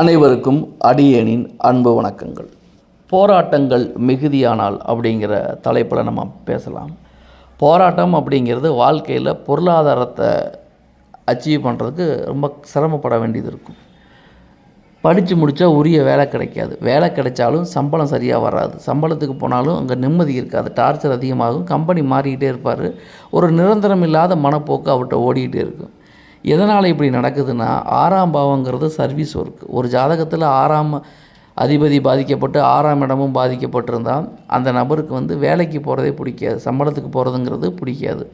அனைவருக்கும் அடியேனின் அன்பு வணக்கங்கள். போராட்டங்கள் மிகுதியானால் அப்படிங்கிற தலைப்பில் நம்ம பேசலாம். போராட்டம் அப்படிங்கிறது வாழ்க்கையில் பொருளாதாரத்தை அச்சீவ் பண்ணுறதுக்கு ரொம்ப சிரமப்பட வேண்டியது இருக்கும். படித்து முடித்தா உரிய வேலை கிடைக்காது. வேலை கிடைச்சாலும் சம்பளம் சரியாக வராது. சம்பளத்துக்கு போனாலும் அங்கே நிம்மதி இருக்காது. டார்ச்சர் அதிகமாகும். கம்பெனி மாறிக்கிட்டே இருப்பார். ஒரு நிரந்தரம் இல்லாத மனப்போக்கு அவர்கிட்ட ஓடிக்கிட்டே இருக்கும். எதனால் இப்படி நடக்குதுன்னா, 6ஆம் பாவங்கிறது சர்வீஸ் ஒர்க். ஒரு ஜாதகத்தில் 6ஆம் அதிபதி பாதிக்கப்பட்டு 6ஆம் இடமும் பாதிக்கப்பட்டிருந்தால் அந்த நபருக்கு வேலைக்கு போகிறதே பிடிக்காது. சம்பளத்துக்கு போகிறதுங்கிறது பிடிக்காது.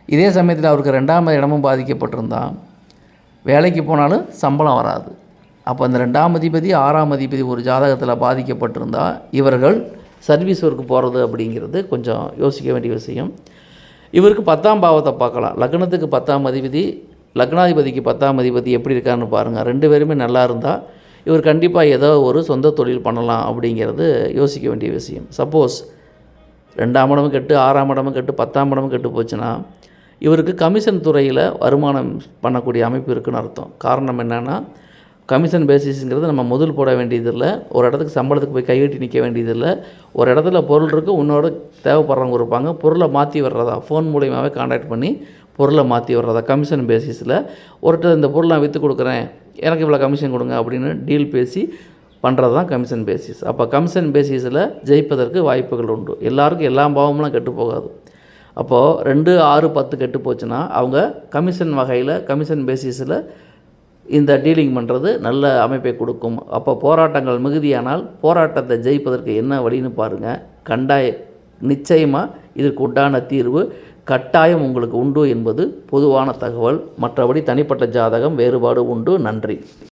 இதே சமயத்தில் அவருக்கு 2ஆம் இடமும் பாதிக்கப்பட்டிருந்தால் வேலைக்கு போனாலும் சம்பளம் வராது. அப்போ அந்த 2ஆம் அதிபதி 6ஆம் அதிபதி ஒரு ஜாதகத்தில் பாதிக்கப்பட்டிருந்தால் இவர்கள் சர்வீஸ் ஒர்க்கு போகிறது அப்படிங்கிறது கொஞ்சம் யோசிக்க வேண்டிய விஷயம். இவருக்கு 10ஆம் பாவத்தை பார்க்கலாம். லக்னத்துக்கு 10ஆம் அதிபதி, லக்னாதிபதிக்கு 10ஆம் அதிபதி எப்படி இருக்காருன்னு பாருங்கள். 2 பேருமே நல்லா இருந்தால் இவர் கண்டிப்பாக ஏதோ ஒரு சொந்த தொழில் பண்ணலாம் அப்படிங்கிறது யோசிக்க வேண்டிய விஷயம். சப்போஸ் 2ஆம் இடமும் கெட்டு 6ஆம் இடமும் கெட்டு 10ஆம் இடமும் கெட்டு போச்சுன்னா இவருக்கு கமிஷன் துறையில் வருமானம் பண்ணக்கூடிய அமைப்பு இருக்குதுன்னு அர்த்தம். காரணம் என்னென்னா, கமிஷன் பேசிஸுங்கிறது நம்ம முதல் போட வேண்டியதில்லை. ஒரு இடத்துக்கு சம்பளத்துக்கு போய் கையெட்டி நிற்க வேண்டியதில்லை. ஒரு இடத்துல பொருள் இருக்குது, இன்னொரு தேவைப்படுறவங்க இருப்பாங்க. பொருளை மாற்றி வர்றதா, ஃபோன் மூலியமாகவே கான்டாக்ட் பண்ணி பொருளை மாற்றி வர்றதா கமிஷன் பேசிஸில். ஒருத்தர் இந்த பொருள் நான் விற்று கொடுக்குறேன், எனக்கு இவ்வளோ கமிஷன் கொடுங்க அப்படின்னு டீல் பேசி பண்ணுறது தான் கமிஷன் பேசிஸ். அப்போ கமிஷன் பேசிஸில் ஜெயிப்பதற்கு வாய்ப்புகள் உண்டு. எல்லாருக்கும் எல்லா பாவம்லாம் கெட்டு போகாது. அப்போது 2, 6, 10 கெட்டு போச்சுன்னா அவங்க கமிஷன் வகையில் கமிஷன் பேசிஸில் இந்த டீலிங் பண்ணுறது நல்ல அமைப்பை கொடுக்கும். அப்போ போராட்டங்கள் மிகுதியானால் போராட்டத்தை ஜெயிப்பதற்கு என்ன வழின்னு பாருங்கள். நிச்சயமாக இதற்கு உண்டான தீர்வு கட்டாயம் உங்களுக்கு உண்டு என்பது பொதுவான தகவல். மற்றபடி தனிப்பட்ட ஜாதகம் வேறுபாடு உண்டு. நன்றி.